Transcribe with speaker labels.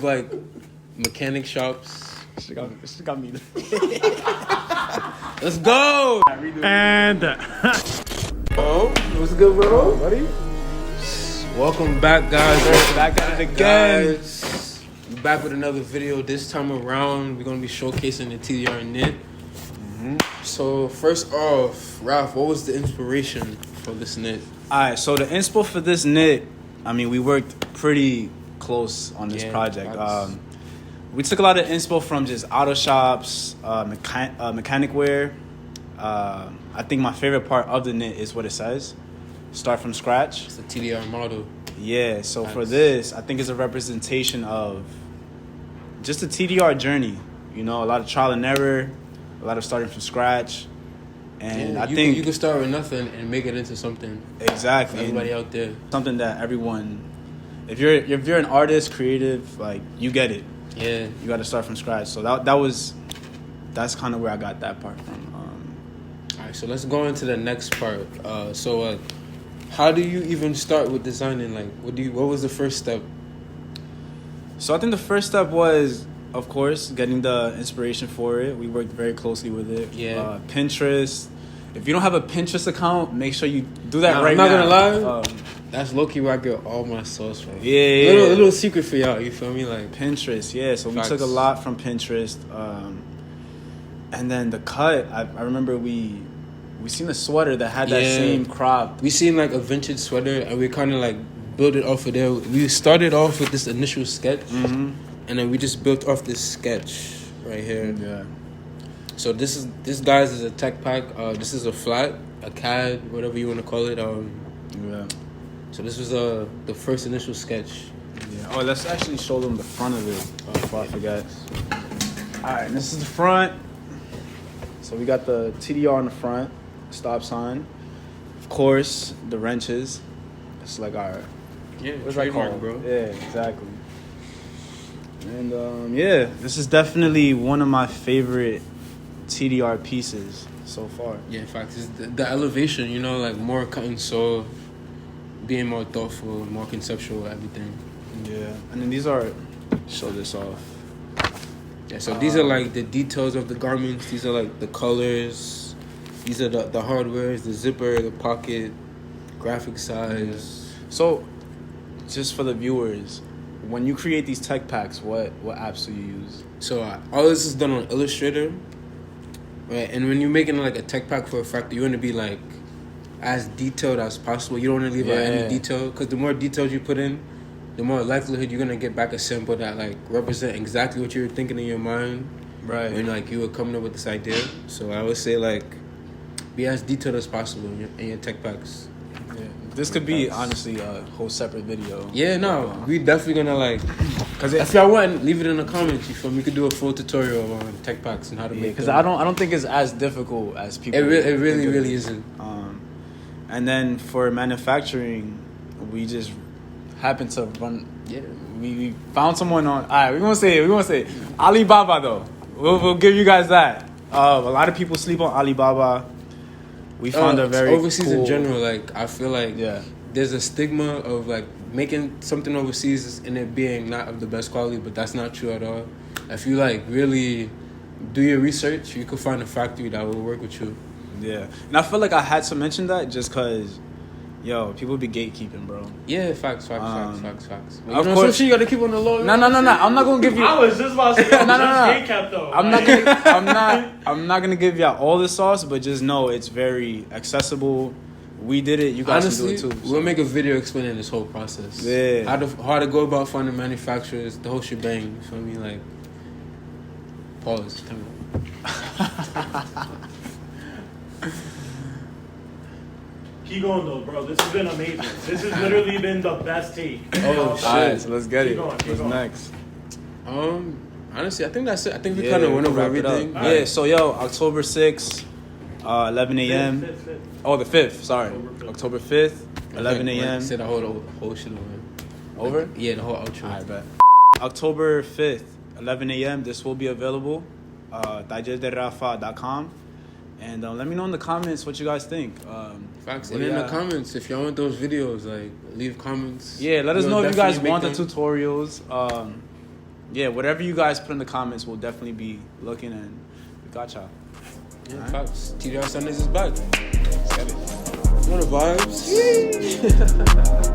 Speaker 1: Like mechanic shops.
Speaker 2: She got me.
Speaker 1: Let's go.
Speaker 2: And
Speaker 1: Oh, what's good, bro?
Speaker 2: buddy,
Speaker 1: Welcome back, guys.
Speaker 2: back at it again.
Speaker 1: Guys, we back with another video. This time around, we're gonna be showcasing the TDR knit. So first off, Raf, what was the inspiration for this knit?
Speaker 2: Alright, so the inspo for this knit, I mean, we worked pretty close on this project. We took a lot of inspo from just auto shops, mechanic wear. I think my favorite part of the knit is what it says. Start from scratch.
Speaker 1: It's the TDR model.
Speaker 2: Yeah, so for this, I think it's a representation of just the TDR journey. You know, a lot of trial and error, a lot of starting from scratch. And
Speaker 1: Yeah,
Speaker 2: I think
Speaker 1: you can start with nothing and make it into something.
Speaker 2: exactly
Speaker 1: Everybody out there.
Speaker 2: something that everyone, if you're an artist, creative, like, you get it.
Speaker 1: Yeah.
Speaker 2: You got to start from scratch. So that's kind of where I got that part from.
Speaker 1: All right, so let's go into the next part. How do you even start with designing? Like, what was the first step?
Speaker 2: So I think the first step was, of course, getting the inspiration for it. We worked very closely with it.
Speaker 1: Yeah.
Speaker 2: Pinterest. If you don't have a Pinterest account, make sure you do that right now.
Speaker 1: I'm not gonna lie. That's low-key where I get all my sauce from.
Speaker 2: Yeah.
Speaker 1: Little secret for y'all, you feel me? Like
Speaker 2: Pinterest, yeah. So
Speaker 1: Facts.
Speaker 2: we took a lot from Pinterest. And then the cut, I remember we seen a sweater that had that same crop.
Speaker 1: We seen like a vintage sweater and we kind of like built it off of there. We started off with this initial sketch and then we just built off this sketch right here.
Speaker 2: Yeah.
Speaker 1: So this guys is a tech pack. This is a flat, a CAD, whatever you want to call it.
Speaker 2: Yeah.
Speaker 1: So this was the first initial sketch.
Speaker 2: Yeah. Oh, let's actually show them the front of it before I forget. All right, this is the front. So we got the TDR on the front, stop sign. Of course, the wrenches. It's like our what's that called,
Speaker 1: bro?
Speaker 2: Yeah, exactly. And this is definitely one of my favorite TDR pieces so far.
Speaker 1: Yeah, in fact, it's the elevation. You know, like more cut and sew, being more thoughtful, more conceptual, everything.
Speaker 2: Yeah, and then these are, show this off.
Speaker 1: Yeah, so these are like the details of the garments. These are like the colors. These are the hardwares, the zipper, the pocket, graphic size.
Speaker 2: So, just for the viewers, when you create these tech packs, what apps do you use?
Speaker 1: So all this is done on Illustrator, right? And when you're making like a tech pack for a factory, you want to be like as detailed as possible. You don't want to leave out any detail, because the more details you put in, the more likelihood you're gonna get back a sample that like represent exactly what you were thinking in your mind,
Speaker 2: Right.
Speaker 1: when like you were coming up with this idea. So I would say like be as detailed as possible in your tech packs.
Speaker 2: Yeah. This could be honestly a whole separate video.
Speaker 1: Yeah, no, we definitely gonna like. Cause if y'all want, leave it in the comments. You feel me? We could do a full tutorial on tech packs and how to make.
Speaker 2: Because I don't think it's as difficult as people.
Speaker 1: It really isn't.
Speaker 2: And then for manufacturing, we just happened to run.
Speaker 1: Yeah.
Speaker 2: We found someone on. All right, we're gonna say it. Alibaba though. We'll give you guys that. A lot of people sleep on Alibaba. We found a very
Speaker 1: overseas
Speaker 2: cool,
Speaker 1: in general. Like I feel like
Speaker 2: Yeah.
Speaker 1: there's a stigma of like making something overseas and it being not of the best quality, but that's not true at all. If you like really do your research, you could find a factory that will work with you.
Speaker 2: Yeah, and I feel like I had to mention that just because, people be gatekeeping, bro.
Speaker 1: Yeah, facts. But
Speaker 2: Of
Speaker 1: you know,
Speaker 2: course,
Speaker 1: some shit you gotta keep on the low.
Speaker 2: No. I'm not gonna give you.
Speaker 3: I was just about to say,
Speaker 2: No.
Speaker 3: Cap though.
Speaker 2: I'm not gonna give y'all all the sauce, but just know it's very accessible. We did it. You guys
Speaker 1: Honestly,
Speaker 2: can do it too.
Speaker 1: we'll make a video explaining this whole process.
Speaker 2: Yeah.
Speaker 1: How to go about finding manufacturers, the whole shebang. You feel me? Like, pause.
Speaker 3: Keep going though, bro. This has been amazing. This has literally been the best take.
Speaker 1: Oh shit!
Speaker 2: Alright, so let's get
Speaker 3: Keep
Speaker 2: it.
Speaker 3: going, keep
Speaker 2: What's
Speaker 3: going.
Speaker 2: next?
Speaker 1: Honestly, I think that's it. I think we kind of went over everything.
Speaker 2: Yeah. So October 6th, 11 a.m.
Speaker 3: Fifth.
Speaker 2: Oh, the 5th. Sorry, October 5th, 11 a.m.
Speaker 1: Say the whole shit over.
Speaker 2: Over?
Speaker 1: Yeah, the whole outro.
Speaker 2: Alright, bet. October 5th, 11 a.m. This will be available. DigestDeRafa.com. And let me know in the comments what you guys think.
Speaker 1: Facts. And in the comments, if y'all want those videos, like, leave comments.
Speaker 2: Yeah, let us
Speaker 1: We'll
Speaker 2: know if you guys
Speaker 1: definitely
Speaker 2: want the
Speaker 1: make them.
Speaker 2: tutorials. yeah, whatever you guys put in the comments, we'll definitely be looking, and we got y'all.
Speaker 1: Yeah, facts. TDR Sundays is back.
Speaker 2: Get it.
Speaker 1: You know the vibes.